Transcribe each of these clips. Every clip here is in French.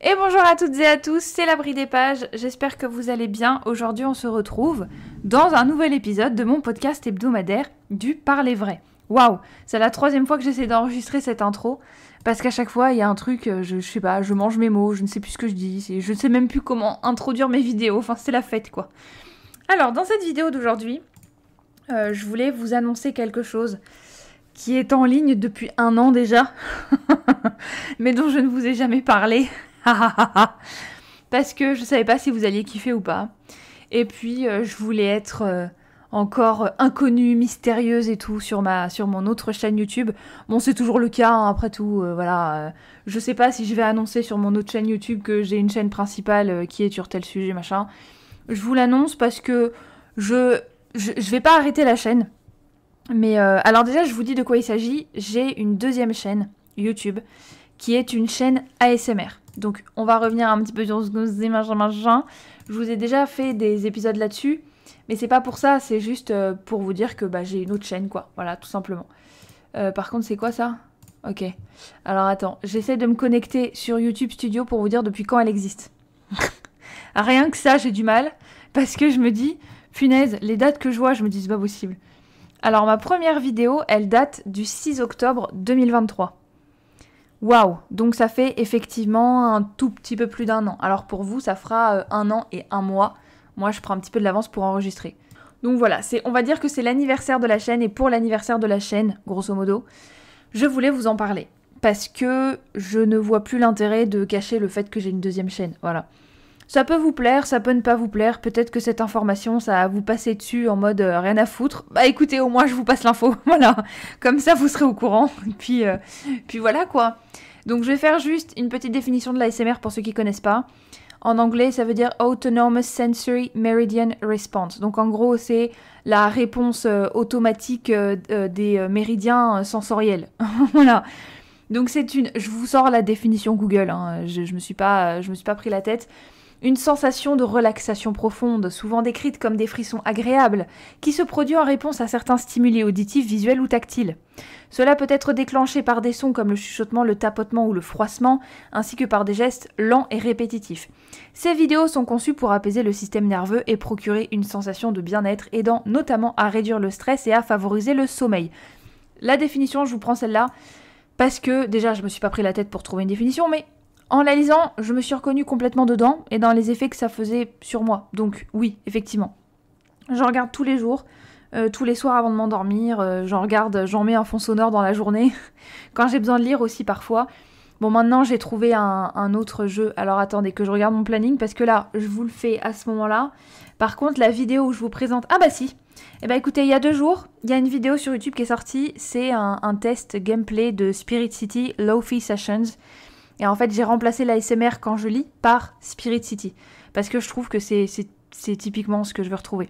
Et bonjour à toutes et à tous, c'est l'Abri des Pages, j'espère que vous allez bien. Aujourd'hui on se retrouve dans un nouvel épisode de mon podcast hebdomadaire du Parler Vrai. Waouh, c'est la 3e fois que j'essaie d'enregistrer cette intro, parce qu'à chaque fois il y a un truc, je sais pas, je mange mes mots, je ne sais plus ce que je dis, je ne sais même plus comment introduire mes vidéos, enfin c'est la fête quoi. Alors dans cette vidéo d'aujourd'hui, je voulais vous annoncer quelque chose qui est en ligne depuis 1 an déjà, mais dont je ne vous ai jamais parlé. Parce que je savais pas si vous alliez kiffer ou pas. Et puis je voulais être encore inconnue, mystérieuse et tout sur mon autre chaîne YouTube. Bon, c'est toujours le cas, hein, après tout, voilà. Je sais pas si je vais annoncer sur mon autre chaîne YouTube que j'ai une chaîne principale qui est sur tel sujet, machin. Je vous l'annonce parce que je vais pas arrêter la chaîne. Mais alors déjà, je vous dis de quoi il s'agit. J'ai une 2e chaîne YouTube qui est une chaîne ASMR. Donc on va revenir un petit peu sur ce que c'est, machin. Je vous ai déjà fait des épisodes là-dessus, mais c'est pas pour ça, c'est juste pour vous dire que j'ai une autre chaîne, quoi. Voilà, tout simplement. Par contre, c'est quoi ça? Ok. Alors attends, j'essaie de me connecter sur YouTube Studio pour vous dire depuis quand elle existe. Rien que ça, j'ai du mal, parce que je me dis, punaise, les dates que je vois, je me dis c'est pas possible. Alors ma première vidéo, elle date du 6 octobre 2023. Waouh, donc ça fait effectivement un tout petit peu plus d'1 an. Alors pour vous, ça fera 1 an et 1 mois. Moi, je prends un petit peu de l'avance pour enregistrer. Donc voilà, on va dire que c'est l'anniversaire de la chaîne. Et pour l'anniversaire de la chaîne, grosso modo, je voulais vous en parler. Parce que je ne vois plus l'intérêt de cacher le fait que j'ai une 2e chaîne. Voilà. Ça peut vous plaire, ça peut ne pas vous plaire. Peut-être que cette information, ça va vous passer dessus en mode rien à foutre. Bah écoutez, au moins je vous passe l'info. Voilà. Comme ça, vous serez au courant. Puis voilà quoi. Donc je vais faire juste une petite définition de l'ASMR pour ceux qui connaissent pas. En anglais, ça veut dire Autonomous Sensory Meridian Response. Donc en gros, c'est la réponse automatique des méridiens sensoriels. Voilà. Donc je vous sors la définition Google. Hein. Je me suis pas pris la tête. Une sensation de relaxation profonde, souvent décrite comme des frissons agréables, qui se produit en réponse à certains stimuli auditifs, visuels ou tactiles. Cela peut être déclenché par des sons comme le chuchotement, le tapotement ou le froissement, ainsi que par des gestes lents et répétitifs. Ces vidéos sont conçues pour apaiser le système nerveux et procurer une sensation de bien-être, aidant notamment à réduire le stress et à favoriser le sommeil. La définition, je vous prends celle-là, parce que déjà, je me suis pas pris la tête pour trouver une définition, mais en la lisant, je me suis reconnue complètement dedans et dans les effets que ça faisait sur moi. Donc oui, effectivement. J'en regarde tous les jours, tous les soirs avant de m'endormir, j'en mets un fond sonore dans la journée, quand j'ai besoin de lire aussi parfois. Bon, maintenant j'ai trouvé un autre jeu. Alors attendez que je regarde mon planning parce que là, je vous le fais à ce moment-là. Par contre, la vidéo où je vous présente... Ah bah si. Eh bah écoutez, il y a 2 jours, il y a une vidéo sur YouTube qui est sortie. C'est un test gameplay de Spirit City Lo-Fi Sessions. Et en fait, j'ai remplacé l'ASMR quand je lis par Spirit City. Parce que je trouve que c'est typiquement ce que je veux retrouver.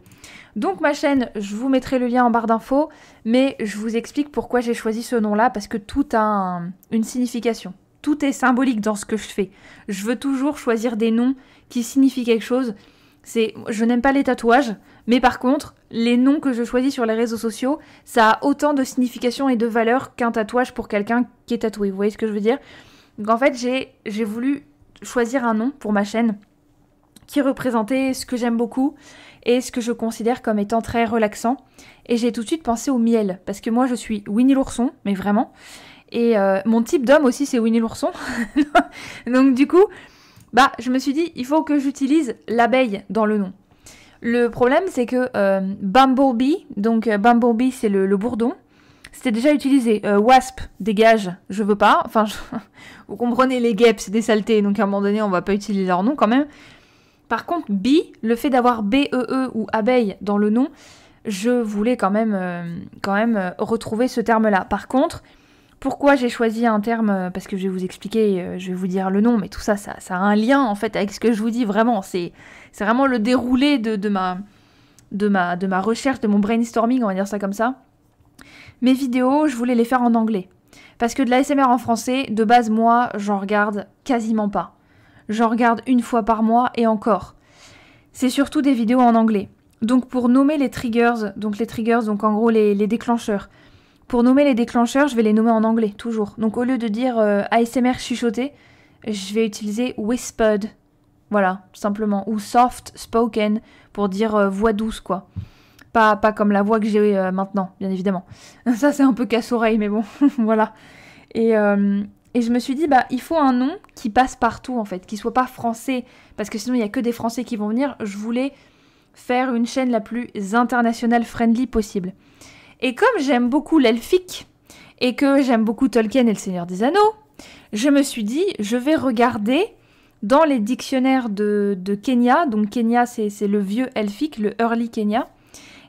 Donc ma chaîne, je vous mettrai le lien en barre d'infos, mais je vous explique pourquoi j'ai choisi ce nom-là, parce que tout a une signification. Tout est symbolique dans ce que je fais. Je veux toujours choisir des noms qui signifient quelque chose. Je n'aime pas les tatouages, mais par contre, les noms que je choisis sur les réseaux sociaux, ça a autant de signification et de valeur qu'un tatouage pour quelqu'un qui est tatoué. Vous voyez ce que je veux dire ? Donc en fait, j'ai voulu choisir un nom pour ma chaîne qui représentait ce que j'aime beaucoup et ce que je considère comme étant très relaxant. Et j'ai tout de suite pensé au miel, parce que moi je suis Winnie l'ourson, mais vraiment. Et mon type d'homme aussi c'est Winnie l'ourson. Donc du coup, je me suis dit, il faut que j'utilise l'abeille dans le nom. Le problème c'est que Bumblebee, donc Bumblebee c'est le bourdon, c'était déjà utilisé. Wasp, dégage, je veux pas. Enfin, vous comprenez, les guêpes, c'est des saletés, donc à un moment donné, on va pas utiliser leur nom quand même. Par contre, bee, le fait d'avoir B-E-E ou abeille dans le nom, je voulais quand même retrouver ce terme-là. Par contre, pourquoi j'ai choisi un terme, parce que je vais vous expliquer, je vais vous dire le nom, mais tout ça a un lien en fait avec ce que je vous dis, vraiment. C'est vraiment le déroulé de ma recherche, de mon brainstorming, on va dire ça comme ça. Mes vidéos, je voulais les faire en anglais. Parce que de l'ASMR en français, de base, moi, j'en regarde quasiment pas. J'en regarde 1 fois par mois et encore. C'est surtout des vidéos en anglais. Donc pour nommer les triggers, donc en gros les déclencheurs. Pour nommer les déclencheurs, je vais les nommer en anglais, toujours. Donc au lieu de dire ASMR chuchoté, je vais utiliser whispered. Voilà, tout simplement. Ou soft spoken pour dire voix douce, quoi. Pas comme la voix que j'ai maintenant, bien évidemment. Ça, c'est un peu casse-oreille, mais bon, voilà. Et je me suis dit, il faut un nom qui passe partout, en fait, qui soit pas français, parce que sinon, il y a que des Français qui vont venir. Je voulais faire une chaîne la plus internationale friendly possible. Et comme j'aime beaucoup l'elfique, et que j'aime beaucoup Tolkien et le Seigneur des Anneaux, je me suis dit, je vais regarder dans les dictionnaires de Kenya. Donc Kenya, c'est le vieux elfique, le early Kenya.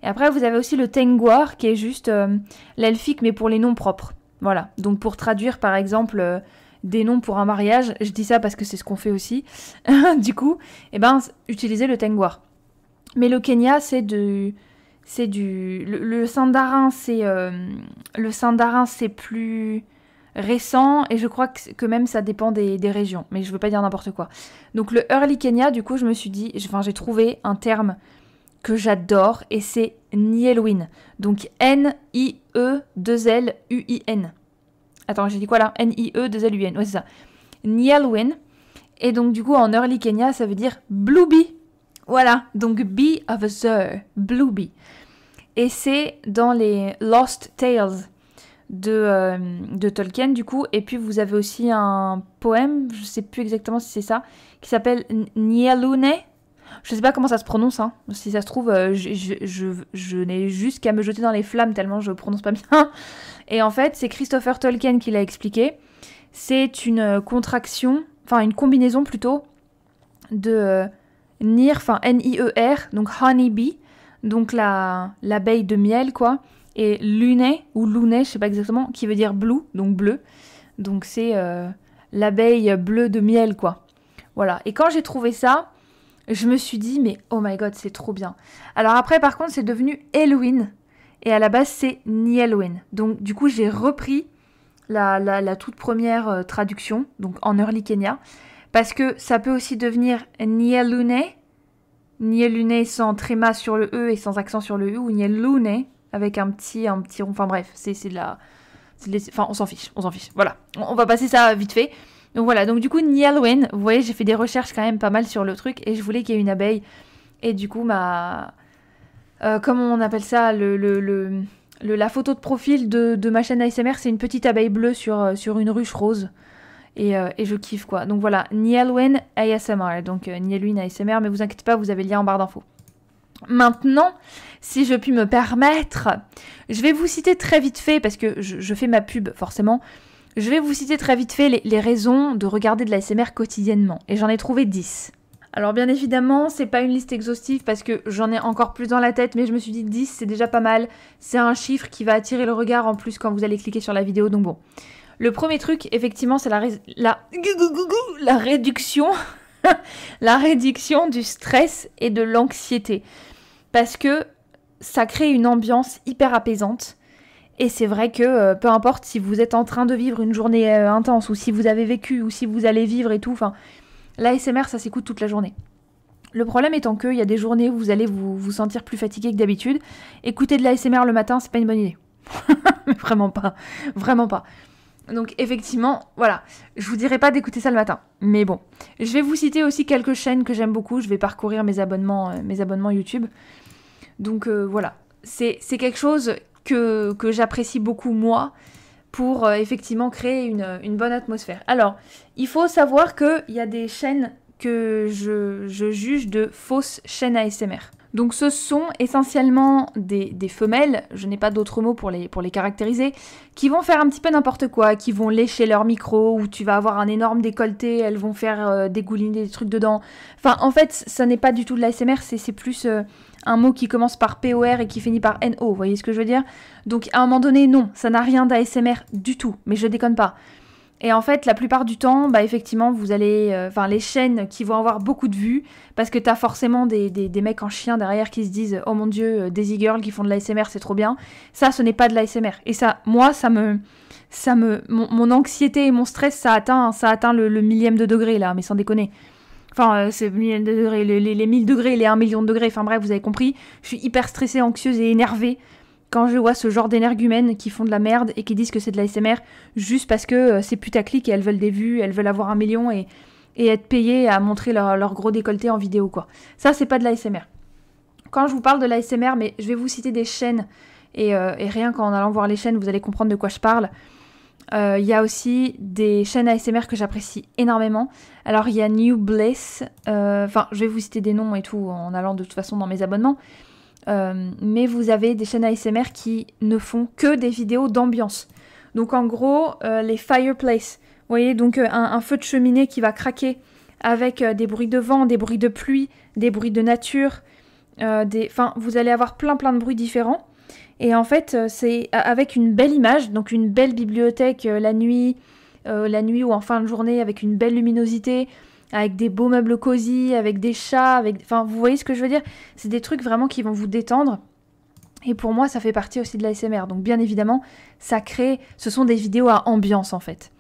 Et après, vous avez aussi le Tengwar, qui est juste l'elfique, mais pour les noms propres. Voilà. Donc pour traduire, par exemple, des noms pour un mariage, je dis ça parce que c'est ce qu'on fait aussi. Du coup, utilisez le Tengwar. Mais le Kenya, le Sindarin, le Sindarin, c'est plus récent, et je crois que même ça dépend des régions, mais je veux pas dire n'importe quoi. Donc le Early Kenya, du coup, je me suis dit, j'ai trouvé un terme que j'adore, et c'est Nielwin. Donc N-I-E-2-L-U-I-N. Attends, j'ai dit quoi là? N-I-E-2-L-U-I-N, ouais c'est ça. Nielwin. Et donc du coup, en Early Kenya, ça veut dire Blue Bee. Voilà, donc Bee of a Zur, Blue Bee. Et c'est dans les Lost Tales de Tolkien, du coup. Et puis vous avez aussi un poème, je sais plus exactement si c'est ça, qui s'appelle Nielune. Je sais pas comment ça se prononce, hein. Si ça se trouve, je n'ai juste qu'à me jeter dans les flammes tellement je prononce pas bien. Et en fait, c'est Christopher Tolkien qui l'a expliqué. C'est une contraction, enfin une combinaison plutôt, de Nir, enfin N-I-E-R, donc honeybee, donc l'abeille de miel, quoi. Et lunet, ou lunet, je sais pas exactement, qui veut dire blue, donc bleu. Donc c'est l'abeille bleue de miel, quoi. Voilà. Et quand j'ai trouvé ça, je me suis dit, mais oh my god, c'est trop bien. Alors après, par contre, c'est devenu Elwyn. Et à la base, c'est Nielwyn. Donc du coup, j'ai repris la toute première traduction, donc en Early Kenya. Parce que ça peut aussi devenir Nielune. Nielune sans tréma sur le E et sans accent sur le U. Ou Nielune avec un petit rond. Enfin bref, c'est de la... Enfin, on s'en fiche. Voilà, on va passer ça vite fait. Donc voilà, donc du coup, Nielwyn, vous voyez, j'ai fait des recherches quand même pas mal sur le truc. Et je voulais qu'il y ait une abeille. Et du coup, comment on appelle ça, la photo de profil de ma chaîne ASMR, c'est une petite abeille bleue sur une ruche rose. Et je kiffe, quoi. Donc voilà, Nielwyn ASMR. Donc Nielwyn ASMR, mais vous inquiétez pas, vous avez le lien en barre d'infos. Maintenant, si je puis me permettre, je vais vous citer très vite fait, parce que je fais ma pub, forcément. Je vais vous citer très vite fait les raisons de regarder de l'ASMR quotidiennement. Et j'en ai trouvé 10. Alors bien évidemment, c'est pas une liste exhaustive parce que j'en ai encore plus dans la tête, mais je me suis dit 10, c'est déjà pas mal. C'est un chiffre qui va attirer le regard en plus quand vous allez cliquer sur la vidéo, donc bon. Le premier truc, effectivement, c'est la réduction la réduction du stress et de l'anxiété. Parce que ça crée une ambiance hyper apaisante. Et c'est vrai que peu importe si vous êtes en train de vivre une journée intense, ou si vous avez vécu, ou si vous allez vivre et tout, enfin, l'ASMR, ça s'écoute toute la journée. Le problème étant qu'il y a des journées où vous allez vous sentir plus fatigué que d'habitude. Écouter de l'ASMR le matin, c'est pas une bonne idée. Mais vraiment pas. Vraiment pas. Donc effectivement, voilà, je vous dirai pas d'écouter ça le matin, mais bon. Je vais vous citer aussi quelques chaînes que j'aime beaucoup, je vais parcourir mes abonnements YouTube. Donc voilà, c'est quelque chose que j'apprécie beaucoup moi, pour effectivement créer une bonne atmosphère. Alors, il faut savoir qu'il y a des chaînes que je juge de fausses chaînes ASMR. Donc ce sont essentiellement des femelles, je n'ai pas d'autres mots pour les caractériser, qui vont faire un petit peu n'importe quoi, qui vont lécher leur micro, ou tu vas avoir un énorme décolleté, elles vont faire dégouliner des trucs dedans. Enfin, en fait, ça n'est pas du tout de l'ASMR, c'est plus un mot qui commence par POR et qui finit par NO, vous voyez ce que je veux dire? Donc à un moment donné, non, ça n'a rien d'ASMR du tout, mais je déconne pas. Et en fait, la plupart du temps, effectivement, vous allez... les chaînes qui vont avoir beaucoup de vues, parce que t'as forcément des mecs en chien derrière qui se disent « Oh mon Dieu, des e-girls qui font de l'ASMR, c'est trop bien ». Ça, ce n'est pas de l'ASMR. Et ça, moi, mon anxiété et mon stress, ça atteint le millième de degré, là, mais sans déconner. Enfin, c'est millième de degré, les 1000 degrés, les 1 million de degrés, enfin bref, vous avez compris. Je suis hyper stressée, anxieuse et énervée quand je vois ce genre d'énergumènes qui font de la merde et qui disent que c'est de l'ASMR juste parce que c'est putaclic et elles veulent des vues, elles veulent avoir 1 million et être payées à montrer leur gros décolleté en vidéo, quoi. Ça, c'est pas de l'ASMR. Quand je vous parle de l'ASMR, mais je vais vous citer des chaînes, et rien qu'en allant voir les chaînes, vous allez comprendre de quoi je parle. Il y a aussi des chaînes ASMR que j'apprécie énormément. Alors, il y a New Bliss, je vais vous citer des noms et tout en allant de toute façon dans mes abonnements. Mais vous avez des chaînes ASMR qui ne font que des vidéos d'ambiance. Donc en gros, les fireplace, vous voyez, donc un feu de cheminée qui va craquer avec des bruits de vent, des bruits de pluie, des bruits de nature, vous allez avoir plein de bruits différents. Et en fait, c'est avec une belle image, donc une belle bibliothèque la nuit ou en fin de journée avec une belle luminosité, avec des beaux meubles cosy, avec des chats, vous voyez ce que je veux dire? C'est des trucs vraiment qui vont vous détendre. Et pour moi, ça fait partie aussi de l'ASMR. Donc bien évidemment, ce sont des vidéos à ambiance en fait.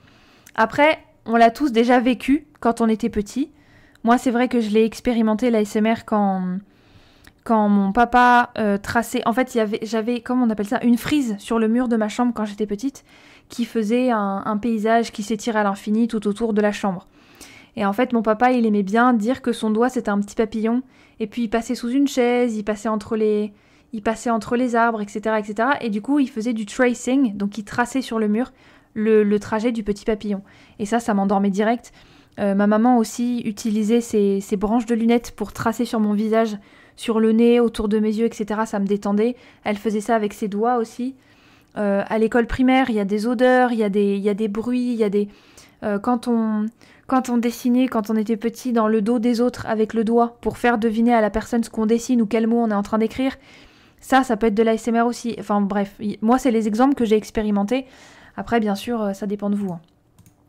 Après, on l'a tous déjà vécu quand on était petit. Moi, c'est vrai que je l'ai expérimenté l'ASMR quand mon papa traçait... En fait, j'avais, comment on appelle ça, une frise sur le mur de ma chambre quand j'étais petite, qui faisait un paysage qui s'étirait à l'infini tout autour de la chambre. Et en fait, mon papa, il aimait bien dire que son doigt, c'était un petit papillon. Et puis, il passait sous une chaise, il passait entre les arbres, etc., etc. Et du coup, il faisait du tracing, donc il traçait sur le mur le trajet du petit papillon. Et ça m'endormait direct. Ma maman aussi utilisait ses branches de lunettes pour tracer sur mon visage, sur le nez, autour de mes yeux, etc. Ça me détendait. Elle faisait ça avec ses doigts aussi. À l'école primaire, il y a des odeurs, il y a des bruits, il y a des... Quand on dessinait, quand on était petit, dans le dos des autres avec le doigt, pour faire deviner à la personne ce qu'on dessine ou quel mot on est en train d'écrire, ça peut être de l'ASMR aussi. Enfin bref, moi c'est les exemples que j'ai expérimentés. Après, bien sûr, ça dépend de vous. Hein.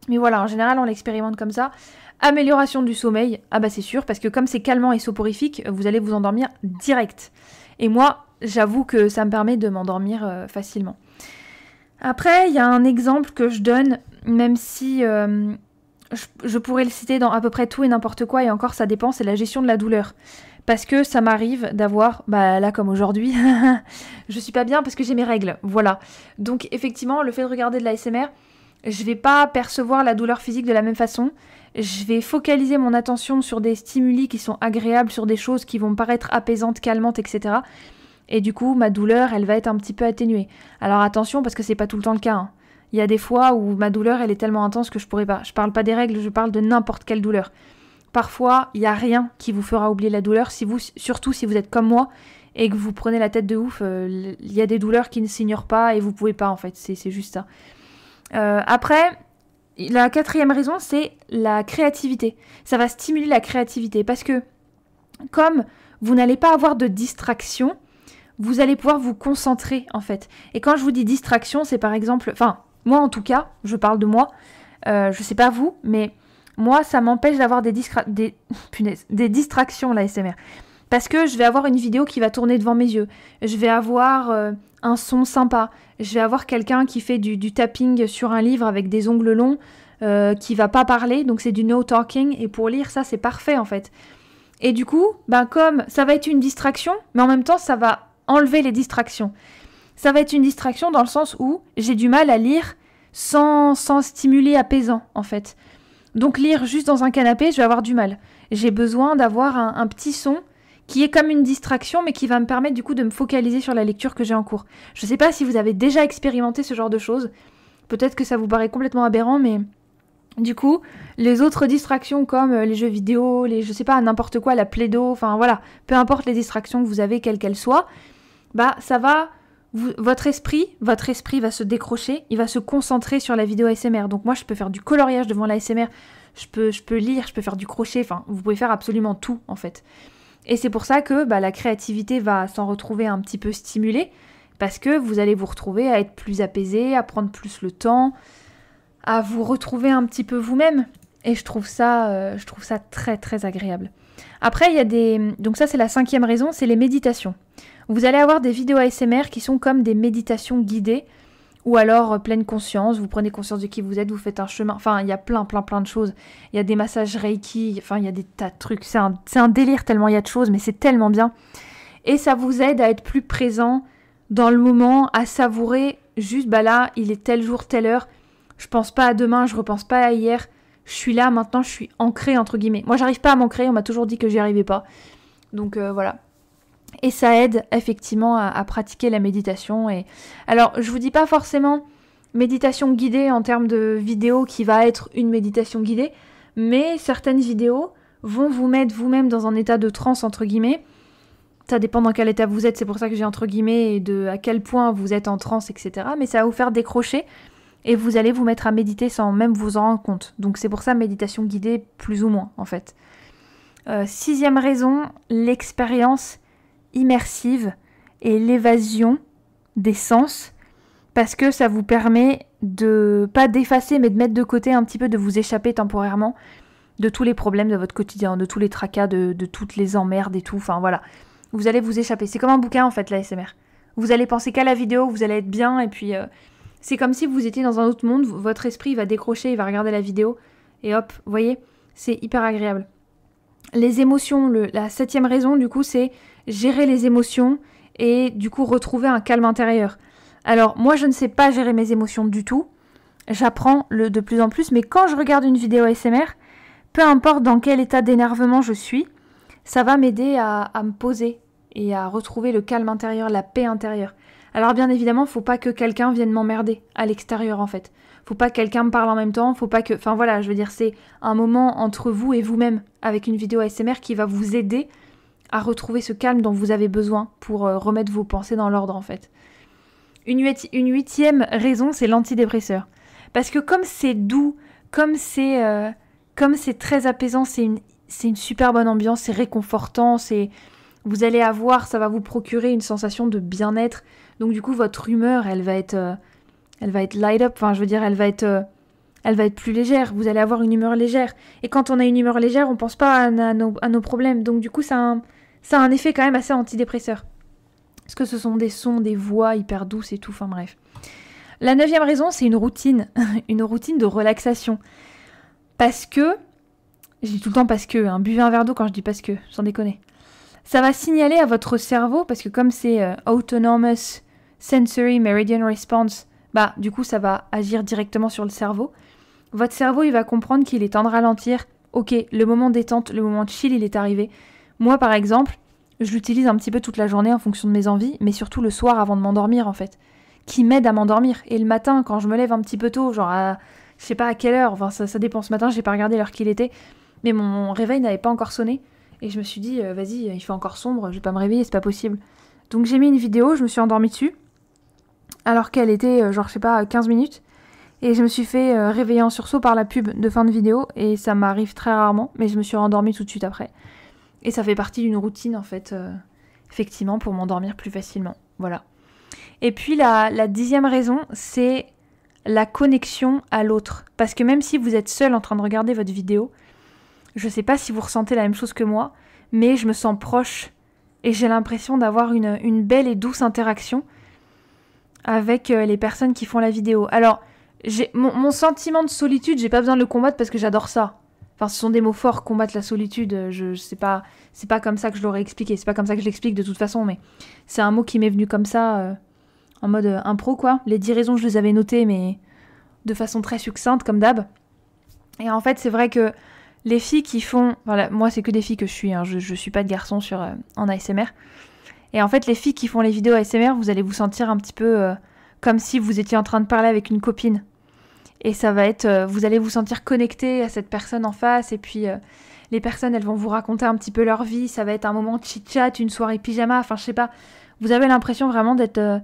Mais voilà, en général, on l'expérimente comme ça. Amélioration du sommeil, ah bah c'est sûr, parce que comme c'est calmant et soporifique, vous allez vous endormir direct. Et moi, j'avoue que ça me permet de m'endormir facilement. Après, il y a un exemple que je donne, même si je pourrais le citer dans à peu près tout et n'importe quoi, et encore ça dépend, c'est la gestion de la douleur. Parce que ça m'arrive d'avoir, là comme aujourd'hui, je suis pas bien parce que j'ai mes règles, voilà. Donc effectivement, le fait de regarder de l'ASMR, je vais pas percevoir la douleur physique de la même façon. Je vais focaliser mon attention sur des stimuli qui sont agréables, sur des choses qui vont me paraître apaisantes, calmantes, etc. Et du coup, ma douleur, elle va être un petit peu atténuée. Alors attention, parce que c'est pas tout le temps le cas. Hein. Il y a des fois où ma douleur, elle est tellement intense que je pourrais pas. Je parle pas des règles, je parle de n'importe quelle douleur. Parfois, il y a rien qui vous fera oublier la douleur, surtout si vous êtes comme moi et que vous prenez la tête de ouf. Il y a des douleurs qui ne s'ignorent pas et vous pouvez pas, en fait. C'est juste ça. Après, la 4e raison, c'est la créativité. Ça va stimuler la créativité parce que comme vous n'allez pas avoir de distraction, vous allez pouvoir vous concentrer en fait. Et quand je vous dis distraction, c'est par exemple... Enfin, moi en tout cas, je parle de moi. Je sais pas vous, mais moi, ça m'empêche d'avoir des distractions, la SMR. Parce que je vais avoir une vidéo qui va tourner devant mes yeux. Je vais avoir un son sympa. Je vais avoir quelqu'un qui fait du tapping sur un livre avec des ongles longs, qui va pas parler, donc c'est du no talking. Et pour lire, ça, c'est parfait en fait. Et du coup, comme ça va être une distraction, mais en même temps, ça va enlever les distractions. Ça va être une distraction dans le sens où j'ai du mal à lire sans stimuler apaisant, en fait. Donc lire juste dans un canapé, je vais avoir du mal. J'ai besoin d'avoir un petit son qui est comme une distraction, mais qui va me permettre du coup de me focaliser sur la lecture que j'ai en cours. Je sais pas si vous avez déjà expérimenté ce genre de choses. Peut-être que ça vous paraît complètement aberrant, mais du coup, les autres distractions comme les jeux vidéo, je sais pas, n'importe quoi, la plaido, enfin voilà, peu importe les distractions que vous avez, quelles qu'elles soient, ça va, votre esprit va se décrocher, il va se concentrer sur la vidéo ASMR. Donc moi, je peux faire du coloriage devant la ASMR, je peux lire, je peux faire du crochet, enfin, vous pouvez faire absolument tout, en fait. Et c'est pour ça que la créativité va s'en retrouver un petit peu stimulée, parce que vous allez vous retrouver à être plus apaisé, à prendre plus le temps, à vous retrouver un petit peu vous-même. Et je trouve ça très très agréable. Après, il y a donc ça c'est la 5e raison, c'est les méditations. Vous allez avoir des vidéos ASMR qui sont comme des méditations guidées, ou alors pleine conscience, vous prenez conscience de qui vous êtes, vous faites un chemin, enfin il y a plein de choses. Il y a des massages Reiki, enfin il y a des tas de trucs, c'est un délire tellement il y a de choses, mais c'est tellement bien. Et ça vous aide à être plus présent dans le moment, à savourer, juste bah là, il est tel jour, telle heure, je pense pas à demain, je repense pas à hier, je suis là, maintenant je suis ancrée entre guillemets. Moi j'arrive pas à m'ancrer, on m'a toujours dit que j'y arrivais pas. Donc voilà. Et ça aide effectivement à pratiquer la méditation. Et alors je vous dis pas forcément méditation guidée en termes de vidéo qui va être une méditation guidée, mais certaines vidéos vont vous mettre vous-même dans un état de transe entre guillemets. Ça dépend dans quel état vous êtes, c'est pour ça que j'ai entre guillemets et de à quel point vous êtes en transe, etc. Mais ça va vous faire décrocher et vous allez vous mettre à méditer sans même vous en rendre compte. Donc c'est pour ça méditation guidée plus ou moins en fait. 6e raison, l'expérience immersive et l'évasion des sens, parce que ça vous permet de, pas d'effacer, mais de mettre de côté un petit peu, de vous échapper temporairement de tous les problèmes de votre quotidien, de tous les tracas, de toutes les emmerdes et tout, enfin voilà. Vous allez vous échapper. C'est comme un bouquin en fait, l'ASMR. Vous allez penser qu'à la vidéo, vous allez être bien, et puis c'est comme si vous étiez dans un autre monde, votre esprit va décrocher, il va regarder la vidéo, et hop, vous voyez, c'est hyper agréable. Les émotions, la 7e raison du coup, c'est gérer les émotions et du coup retrouver un calme intérieur. Alors moi je ne sais pas gérer mes émotions du tout, j'apprends de plus en plus, mais quand je regarde une vidéo ASMR, peu importe dans quel état d'énervement je suis, ça va m'aider à me poser et à retrouver le calme intérieur, la paix intérieure. Alors bien évidemment, faut pas que quelqu'un vienne m'emmerder à l'extérieur en fait. Faut pas que quelqu'un me parle en même temps, faut pas que... Enfin voilà, je veux dire, c'est un moment entre vous et vous-même avec une vidéo ASMR qui va vous aider à retrouver ce calme dont vous avez besoin pour remettre vos pensées dans l'ordre en fait. Une 8e raison, c'est l'antidépresseur. Parce que comme c'est doux, comme c'est très apaisant, c'est une super bonne ambiance, c'est réconfortant, vous allez avoir, ça va vous procurer une sensation de bien-être. Donc du coup, votre humeur, elle va être light up. Enfin, je veux dire, elle va être plus légère. Vous allez avoir une humeur légère. Et quand on a une humeur légère, on pense pas à nos problèmes. Donc du coup, ça a un effet quand même assez antidépresseur. Parce que ce sont des sons, des voix hyper douces et tout. Enfin bref. La 9e raison, c'est une routine. Une routine de relaxation. Parce que, je dis tout le temps parce que, buvez un verre d'eau quand je dis parce que, sans déconner. Ça va signaler à votre cerveau, parce que comme c'est Autonomous Sensory Meridian Response, bah du coup ça va agir directement sur le cerveau. Votre cerveau il va comprendre qu'il est temps de ralentir. Ok, le moment détente, le moment de chill il est arrivé. Moi par exemple, je l'utilise un petit peu toute la journée en fonction de mes envies, mais surtout le soir avant de m'endormir en fait, qui m'aide à m'endormir. Et le matin quand je me lève un petit peu tôt, genre à je sais pas à quelle heure, enfin ça dépend, ce matin j'ai pas regardé l'heure qu'il était, mais mon réveil n'avait pas encore sonné. Et je me suis dit, vas-y, il fait encore sombre, je vais pas me réveiller, c'est pas possible. Donc j'ai mis une vidéo, je me suis endormie dessus, alors qu'elle était, genre, je sais pas, 15 minutes. Et je me suis fait réveiller en sursaut par la pub de fin de vidéo, et ça m'arrive très rarement, mais je me suis rendormie tout de suite après. Et ça fait partie d'une routine, en fait, effectivement, pour m'endormir plus facilement. Voilà. Et puis la 10e raison, c'est la connexion à l'autre. Parce que même si vous êtes seul en train de regarder votre vidéo, je sais pas si vous ressentez la même chose que moi, mais je me sens proche et j'ai l'impression d'avoir une belle et douce interaction avec les personnes qui font la vidéo. Alors, mon sentiment de solitude, j'ai pas besoin de le combattre parce que j'adore ça. Enfin, ce sont des mots forts, combattre la solitude, je sais pas, c'est pas comme ça que je l'aurais expliqué, c'est pas comme ça que je l'explique de toute façon, mais c'est un mot qui m'est venu comme ça, en mode impro quoi. Les 10 raisons, je les avais notées, mais de façon très succincte, comme d'hab. Et en fait, c'est vrai que les filles qui font... Voilà, moi, c'est que des filles que je suis, hein, je suis pas de garçon en ASMR. Et en fait, les filles qui font les vidéos ASMR, vous allez vous sentir un petit peu comme si vous étiez en train de parler avec une copine. Et ça va être... vous allez vous sentir connecté à cette personne en face. Et puis, les personnes, elles vont vous raconter un petit peu leur vie. Ça va être un moment de chit-chat, une soirée pyjama. Enfin, je sais pas. Vous avez l'impression vraiment d'être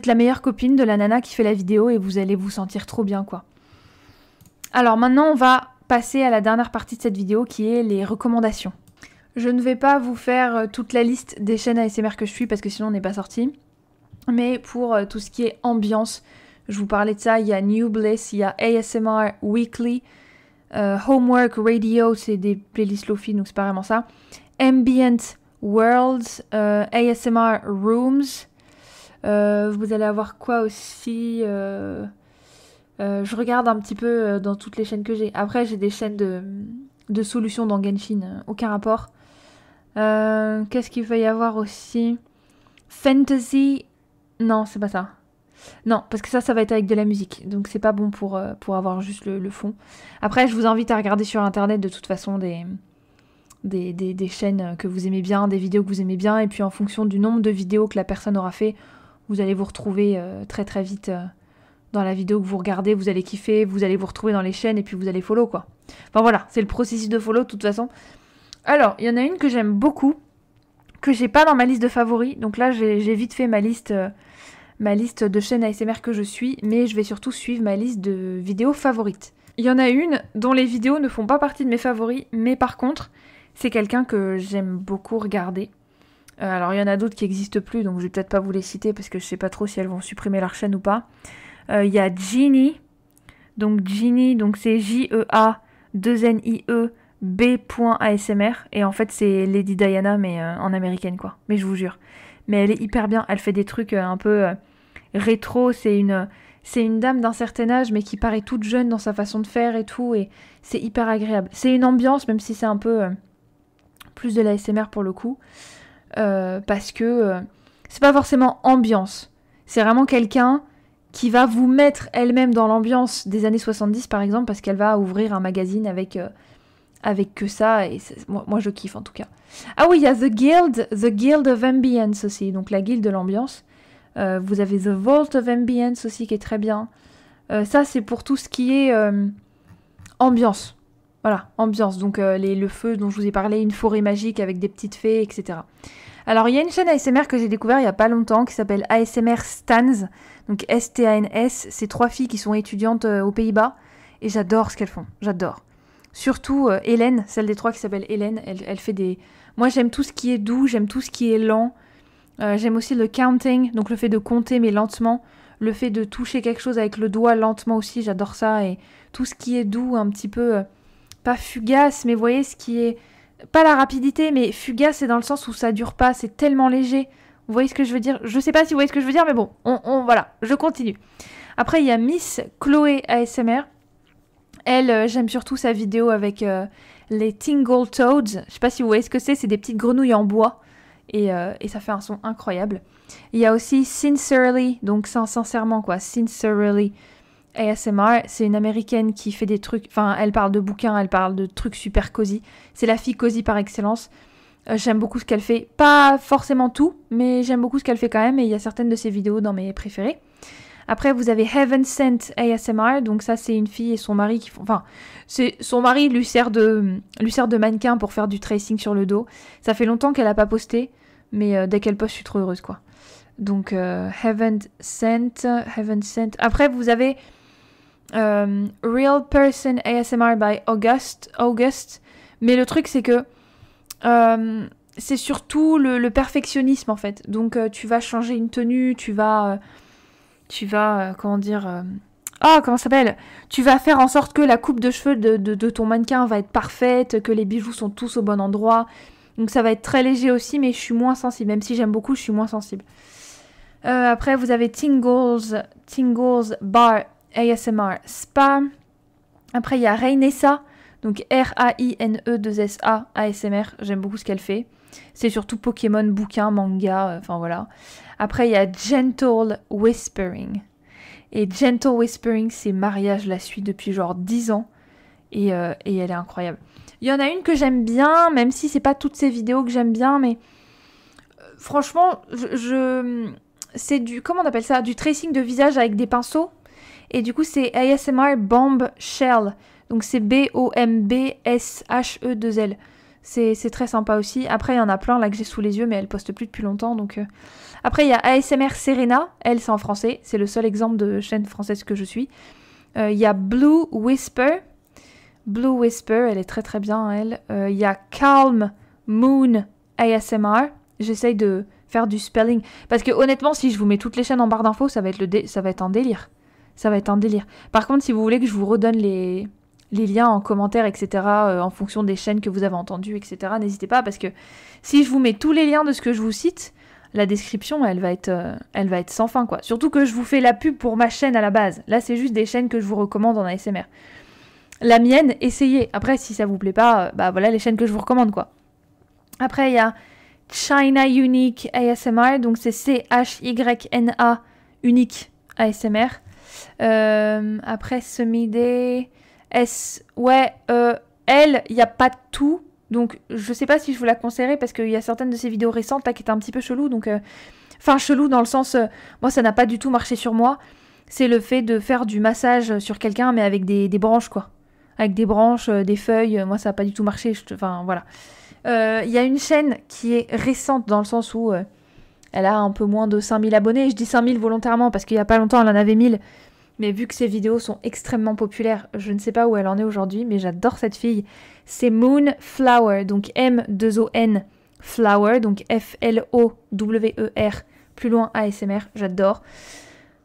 la meilleure copine de la nana qui fait la vidéo. Et vous allez vous sentir trop bien, quoi. Alors, maintenant, on va passer à la dernière partie de cette vidéo qui est les recommandations. Je ne vais pas vous faire toute la liste des chaînes ASMR que je suis parce que sinon on n'est pas sorti. Mais pour tout ce qui est ambiance, je vous parlais de ça, il y a New Bliss, il y a ASMR Weekly, Homework Radio, c'est des playlists Lofi, donc c'est pas vraiment ça. Ambient Worlds, ASMR Rooms, vous allez avoir quoi aussi je regarde un petit peu dans toutes les chaînes que j'ai. Après, j'ai des chaînes de solutions dans Genshin, aucun rapport. Qu'est-ce qu'il va y avoir aussi? Fantasy Non, c'est pas ça. Non, parce que ça va être avec de la musique. Donc c'est pas bon pour avoir juste le fond. Après, je vous invite à regarder sur internet de toute façon des chaînes que vous aimez bien, des vidéos que vous aimez bien. Et puis en fonction du nombre de vidéos que la personne aura fait, vous allez vous retrouver très très vite dans la vidéo que vous regardez. Vous allez kiffer, vous allez vous retrouver dans les chaînes et puis vous allez follow quoi. Enfin voilà, c'est le processus de follow de toute façon. Alors, il y en a une que j'aime beaucoup, que j'ai pas dans ma liste de favoris. Donc là, j'ai vite fait ma liste de chaînes ASMR que je suis, mais je vais surtout suivre ma liste de vidéos favorites. Il y en a une dont les vidéos ne font pas partie de mes favoris, mais par contre, c'est quelqu'un que j'aime beaucoup regarder. Alors il y en a d'autres qui n'existent plus, donc je vais peut-être pas vous les citer parce que je sais pas trop si elles vont supprimer leur chaîne ou pas. Il y a Genie, donc c'est J-E-A-2-N-I-E B.ASMR, et en fait c'est Lady Diana mais en américaine quoi, mais je vous jure. Mais elle est hyper bien, elle fait des trucs un peu rétro, c'est une dame d'un certain âge mais qui paraît toute jeune dans sa façon de faire et tout, et c'est hyper agréable. C'est une ambiance même si c'est un peu plus de l'ASMR pour le coup, parce que c'est pas forcément ambiance, c'est vraiment quelqu'un qui va vous mettre elle-même dans l'ambiance des années 70 par exemple, parce qu'elle va ouvrir un magazine avec que ça, et moi je kiffe en tout cas. Ah oui, il y a The Guild of Ambience aussi, donc la guilde de l'ambiance. Vous avez The Vault of Ambience aussi qui est très bien. Ça c'est pour tout ce qui est ambiance. Voilà, ambiance, donc le feu dont je vous ai parlé, une forêt magique avec des petites fées, etc. Alors il y a une chaîne ASMR que j'ai découvert il y a pas longtemps qui s'appelle ASMR Stans, donc S-T-A-N-S, c'est 3 filles qui sont étudiantes aux Pays-Bas, et j'adore ce qu'elles font, j'adore. Surtout Hélène, celle des 3 qui s'appelle Hélène, elle fait des... Moi j'aime tout ce qui est doux, j'aime tout ce qui est lent, j'aime aussi le counting, donc le fait de compter mais lentement, le fait de toucher quelque chose avec le doigt lentement aussi, j'adore ça, et tout ce qui est doux, un petit peu, pas fugace, mais vous voyez ce qui est... Pas la rapidité, mais fugace, c'est dans le sens où ça dure pas, c'est tellement léger. Vous voyez ce que je veux dire? Je sais pas si vous voyez ce que je veux dire, mais bon, voilà, je continue. Après, il y a Miss Chloé ASMR. Elle, j'aime surtout sa vidéo avec les Tingle Toads. Je sais pas si vous voyez ce que c'est des petites grenouilles en bois. Et ça fait un son incroyable. Il y a aussi Sincerely, donc sincèrement quoi, Sincerely ASMR, c'est une américaine qui fait des trucs, enfin elle parle de bouquins, elle parle de trucs super cosy. C'est la fille cosy par excellence. J'aime beaucoup ce qu'elle fait, pas forcément tout, mais j'aime beaucoup ce qu'elle fait quand même, et il y a certaines de ses vidéos dans mes préférées. Après vous avez Heaven Sent ASMR, donc ça c'est une fille et son mari qui font, enfin son mari lui sert de mannequin pour faire du tracing sur le dos. Ça fait longtemps qu'elle a pas posté, mais dès qu'elle poste je suis trop heureuse quoi. Donc Heaven Sent. Après vous avez Real Person ASMR by August. Mais le truc c'est que c'est surtout le perfectionnisme en fait. Donc tu vas changer une tenue, tu vas comment dire, comment ça s'appelle, tu vas faire en sorte que la coupe de cheveux de ton mannequin va être parfaite, que les bijoux sont tous au bon endroit. Donc ça va être très léger aussi, mais je suis moins sensible. Même si j'aime beaucoup, je suis moins sensible. Après vous avez Tingles Bar ASMR Spa. Après il y a Rainessa, donc R-A-I-N-E-2-S-A ASMR. J'aime beaucoup ce qu'elle fait. C'est surtout Pokémon, bouquins, manga, enfin voilà. Après il y a Gentle Whispering. Et Gentle Whispering, c'est Maria, je la suis depuis genre 10 ans. Et elle est incroyable. Il y en a une que j'aime bien, même si c'est pas toutes ces vidéos que j'aime bien, mais franchement, c'est du, comment on appelle ça, du tracing de visage avec des pinceaux. Et du coup, c'est ASMR Bombshell. Donc c'est B-O-M-B-S-H-E-2-L. C'est très sympa aussi. Après, il y en a plein là que j'ai sous les yeux, mais elle poste plus depuis longtemps. Donc Après, il y a ASMR Serena. Elle, c'est en français. C'est le seul exemple de chaîne française que je suis. Il y a Blue Whisper. Blue Whisper, elle est très très bien, elle. Il y a Calm Moon ASMR. J'essaye de faire du spelling. Parce que honnêtement, si je vous mets toutes les chaînes en barre d'infos, ça va être un délire. Ça va être un délire. Par contre, si vous voulez que je vous redonne les liens en commentaire, etc., en fonction des chaînes que vous avez entendues, etc., n'hésitez pas, parce que si je vous mets tous les liens de ce que je vous cite, la description, elle va être sans fin, quoi. Surtout que je vous fais la pub pour ma chaîne à la base. Là, c'est juste des chaînes que je vous recommande en ASMR. La mienne, essayez. Après, si ça vous plaît pas, bah voilà les chaînes que je vous recommande, quoi. Après, il y a China Unique ASMR, donc c'est CHYNA Unique ASMR. Après Semi-Day, elle, il n'y a pas de tout. Donc je sais pas si je vous la conseillerais parce qu'il y a certaines de ces vidéos récentes là qui étaient un petit peu chelou. Donc, enfin chelou dans le sens, moi ça n'a pas du tout marché sur moi. C'est le fait de faire du massage sur quelqu'un mais avec des branches quoi. Avec des branches, des feuilles, moi ça n'a pas du tout marché. Enfin voilà. Il y a une chaîne qui est récente dans le sens où elle a un peu moins de 5000 abonnés. Je dis 5000 volontairement parce qu'il y a pas longtemps elle en avait 1000. Mais vu que ses vidéos sont extrêmement populaires, je ne sais pas où elle en est aujourd'hui, mais j'adore cette fille. C'est Moonflower, donc M2ON Flower, donc F-L-O-W-E-R, plus loin ASMR, j'adore.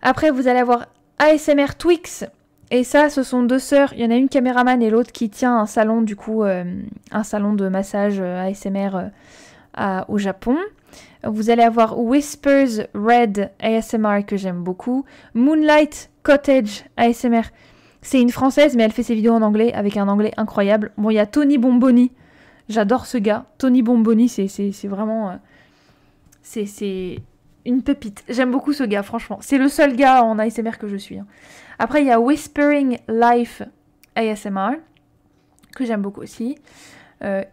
Après, vous allez avoir ASMR Twix, et ça, ce sont deux sœurs. Il y en a une caméraman et l'autre qui tient un salon, du coup, un salon de massage ASMR au Japon. Vous allez avoir Whispers Red ASMR que j'aime beaucoup. Moonlight Cottage ASMR. C'est une française mais elle fait ses vidéos en anglais avec un anglais incroyable. Bon, il y a Tony Bomboni. J'adore ce gars. Tony Bomboni, c'est vraiment... c'est une pépite. J'aime beaucoup ce gars, franchement. C'est le seul gars en ASMR que je suis. Après, il y a Whispering Life ASMR que j'aime beaucoup aussi.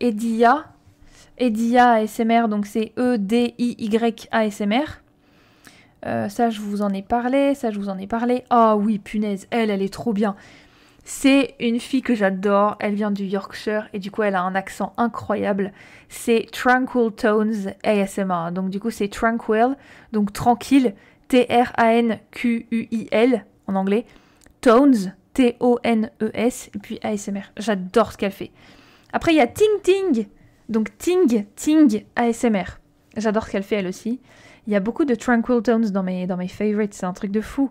Edia ASMR, donc c'est E-D-I-Y ASMR. Ça, je vous en ai parlé. Ah oui, punaise, elle est trop bien. C'est une fille que j'adore. Elle vient du Yorkshire et du coup, elle a un accent incroyable. C'est Tranquil Tones ASMR. Donc du coup, c'est Tranquil, donc tranquille, T-R-A-N-Q-U-I-L en anglais. Tones, T-O-N-E-S, et puis ASMR. J'adore ce qu'elle fait. Après, il y a Ting Ting. Donc Ting ASMR. J'adore ce qu'elle fait elle aussi. Il y a beaucoup de Tranquil Tones dans mes favorites, c'est un truc de fou.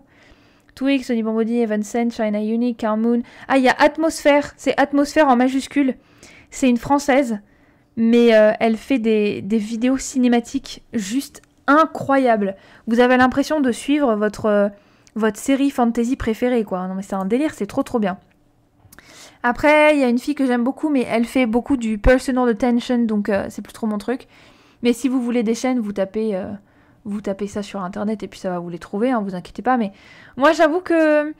Twix, Sony Bombody, Evanscent, China Unique, Carmoon. Ah, il y a Atmosphère, c'est Atmosphère en majuscule. C'est une française, mais elle fait des vidéos cinématiques juste incroyables. Vous avez l'impression de suivre votre série fantasy préférée, quoi. Non mais c'est un délire, c'est trop bien. Après, il y a une fille que j'aime beaucoup, mais elle fait beaucoup du personal attention, donc c'est plus trop mon truc. Mais si vous voulez des chaînes, vous tapez ça sur internet et puis ça va vous les trouver, hein, vous inquiétez pas. Mais moi, j'avoue que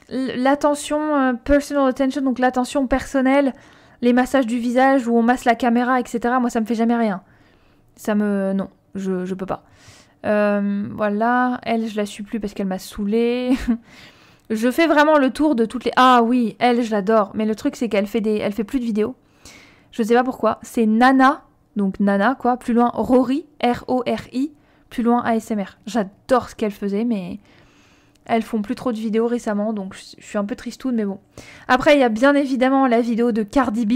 l'attention personal attention, donc l'attention personnelle, les massages du visage où on masse la caméra, etc., moi, ça me fait jamais rien. Non, je peux pas. Voilà, elle, je la suis plus parce qu'elle m'a saoulée. Je fais vraiment le tour de toutes les... Ah oui, elle, je l'adore. Mais le truc, c'est qu'elle fait plus de vidéos. Je sais pas pourquoi. C'est Nana, donc Nana, quoi. Plus loin, Rory, R-O-R-I, plus loin, ASMR. J'adore ce qu'elle faisait, mais elles font plus trop de vidéos récemment, donc je suis un peu tristoune, mais bon. Après, il y a bien évidemment la vidéo de Cardi B,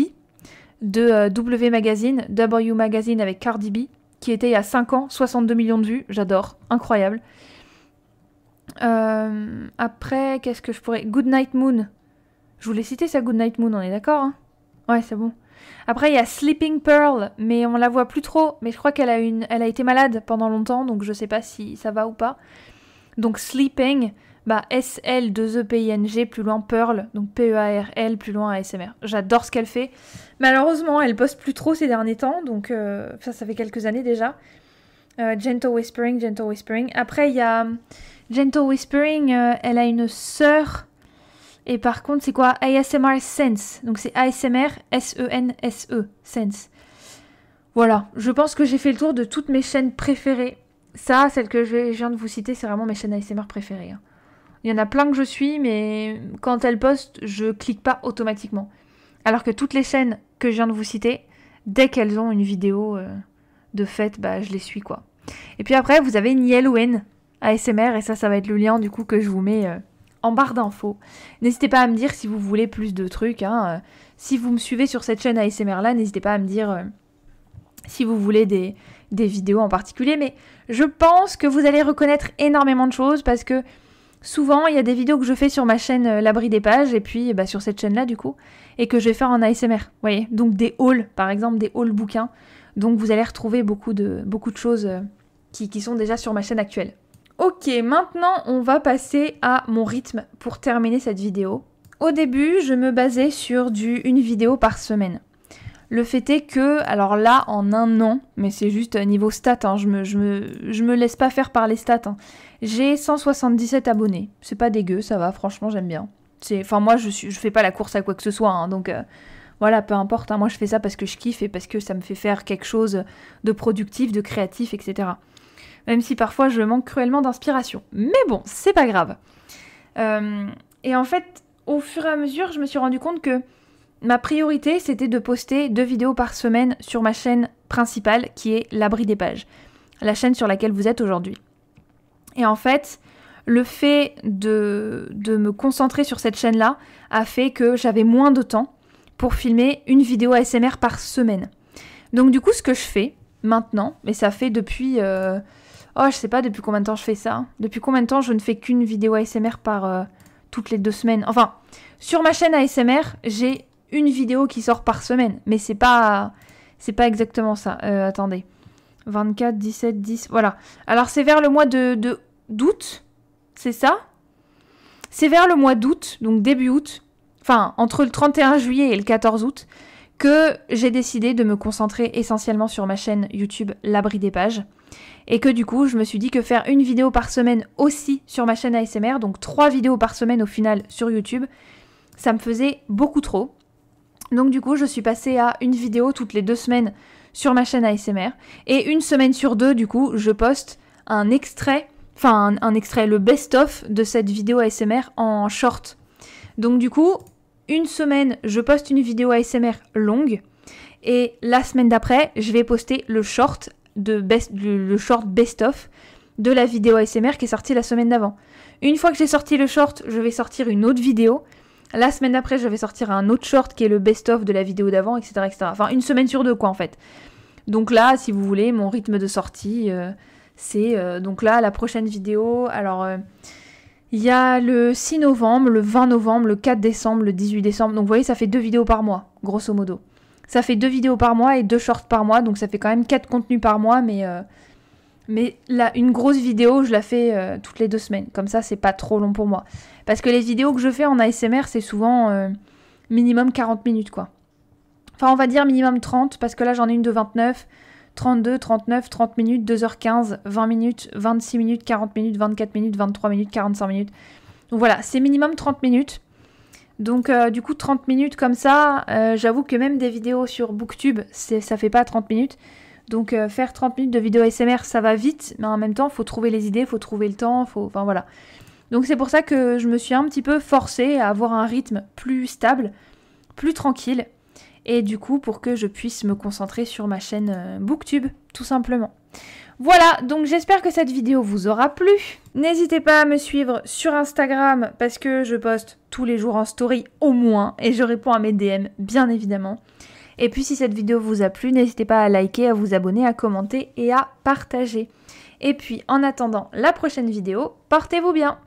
de W Magazine avec Cardi B, qui était il y a 5 ans, 62 millions de vues. J'adore, incroyable. Après, qu'est-ce que je pourrais... Goodnight Moon. Je voulais citer ça, Goodnight Moon, on est d'accord, hein? Ouais, c'est bon. Après, il y a Sleeping Pearl, mais on la voit plus trop. Mais je crois qu'elle a été malade pendant longtemps, donc je sais pas si ça va ou pas. Donc Sleeping, S-L-2-E-P-I-N-G, plus loin Pearl, donc P-E-A-R-L, plus loin ASMR. J'adore ce qu'elle fait. Malheureusement, elle poste plus trop ces derniers temps, donc ça fait quelques années déjà. Gentle Whispering. Après, il y a... Gentle Whispering, elle a une sœur. Et par contre, c'est quoi? ASMR Sense. Donc c'est ASMR S-E-N-S-E. Sense. Voilà. Je pense que j'ai fait le tour de toutes mes chaînes préférées. Ça, celle que je viens de vous citer, c'est vraiment mes chaînes ASMR préférées. Hein. Il y en a plein que je suis, mais quand elles postent, je clique pas automatiquement. Alors que toutes les chaînes que je viens de vous citer, dès qu'elles ont une vidéo de fête, je les suis, quoi. Et puis après, vous avez Nieluen ASMR, et ça va être le lien du coup que je vous mets en barre d'infos. N'hésitez pas à me dire si vous voulez plus de trucs. Hein. Si vous me suivez sur cette chaîne ASMR là, n'hésitez pas à me dire si vous voulez des vidéos en particulier. Mais je pense que vous allez reconnaître énormément de choses parce que souvent il y a des vidéos que je fais sur ma chaîne L'Abri des Pages et puis sur cette chaîne là du coup, et que je vais faire en ASMR. Vous voyez, donc des hauls, par exemple des hauls bouquins. Donc vous allez retrouver beaucoup de choses qui sont déjà sur ma chaîne actuelle. Ok, maintenant on va passer à mon rythme pour terminer cette vidéo. Au début, je me basais sur une vidéo par semaine. Le fait est que, alors là, en un an, mais c'est juste niveau stats, hein, je me laisse pas faire par les stats, hein. J'ai 177 abonnés. C'est pas dégueu, ça va, franchement, j'aime bien. Enfin, moi, je fais pas la course à quoi que ce soit, hein, donc voilà, peu importe. Hein, moi, je fais ça parce que je kiffe et parce que ça me fait faire quelque chose de productif, de créatif, etc. Même si parfois, je manque cruellement d'inspiration. Mais bon, c'est pas grave. Et en fait, au fur et à mesure, je me suis rendu compte que ma priorité, c'était de poster 2 vidéos par semaine sur ma chaîne principale, qui est l'Abri des Pages, la chaîne sur laquelle vous êtes aujourd'hui. Et en fait, le fait de me concentrer sur cette chaîne-là a fait que j'avais moins de temps pour filmer une vidéo ASMR par semaine. Donc du coup, ce que je fais maintenant, mais ça fait depuis... je sais pas depuis combien de temps je fais ça. Depuis combien de temps je ne fais qu'une vidéo ASMR par toutes les 2 semaines. Enfin, sur ma chaîne ASMR, j'ai une vidéo qui sort par semaine, mais c'est pas exactement ça. Attendez. 24, 17, 10, voilà. Alors c'est vers le mois d'août, c'est ça? C'est vers le mois d'août, donc début août, enfin entre le 31 juillet et le 14 août, que j'ai décidé de me concentrer essentiellement sur ma chaîne YouTube L'Abri des Pages. Et que du coup, je me suis dit que faire une vidéo par semaine aussi sur ma chaîne ASMR, donc 3 vidéos par semaine au final sur YouTube, ça me faisait beaucoup trop. Donc du coup, je suis passée à une vidéo toutes les 2 semaines sur ma chaîne ASMR. Et une semaine sur 2, du coup, je poste un extrait, le best-of de cette vidéo ASMR en short. Donc du coup, une semaine, je poste une vidéo ASMR longue. Et la semaine d'après, je vais poster le short best-of de la vidéo ASMR qui est sortie la semaine d'avant. Une fois que j'ai sorti le short, je vais sortir une autre vidéo. La semaine d'après, je vais sortir un autre short qui est le best-of de la vidéo d'avant, etc., etc. Enfin, une semaine sur 2, quoi, en fait. Donc là, si vous voulez, mon rythme de sortie, c'est... donc là, la prochaine vidéo, alors... il y a le 6 novembre, le 20 novembre, le 4 décembre, le 18 décembre. Donc vous voyez, ça fait 2 vidéos par mois, grosso modo. Ça fait 2 vidéos par mois et 2 shorts par mois. Donc ça fait quand même 4 contenus par mois, mais là, une grosse vidéo, je la fais toutes les 2 semaines. Comme ça, c'est pas trop long pour moi. Parce que les vidéos que je fais en ASMR, c'est souvent minimum 40 minutes, quoi. Enfin, on va dire minimum 30, parce que là, j'en ai une de 29, 32, 39, 30 minutes, 2h15, 20 minutes, 26 minutes, 40 minutes, 24 minutes, 23 minutes, 45 minutes. Donc voilà, c'est minimum 30 minutes. Donc du coup, 30 minutes comme ça, j'avoue que même des vidéos sur Booktube, ça fait pas 30 minutes. Donc faire 30 minutes de vidéo ASMR, ça va vite, mais en même temps, il faut trouver les idées, il faut trouver le temps, enfin voilà. Donc c'est pour ça que je me suis un petit peu forcée à avoir un rythme plus stable, plus tranquille, et du coup pour que je puisse me concentrer sur ma chaîne Booktube, tout simplement. Voilà, donc j'espère que cette vidéo vous aura plu. N'hésitez pas à me suivre sur Instagram parce que je poste tous les jours en story au moins, et je réponds à mes DM, bien évidemment. Et puis si cette vidéo vous a plu, n'hésitez pas à liker, à vous abonner, à commenter et à partager. Et puis en attendant la prochaine vidéo, portez-vous bien!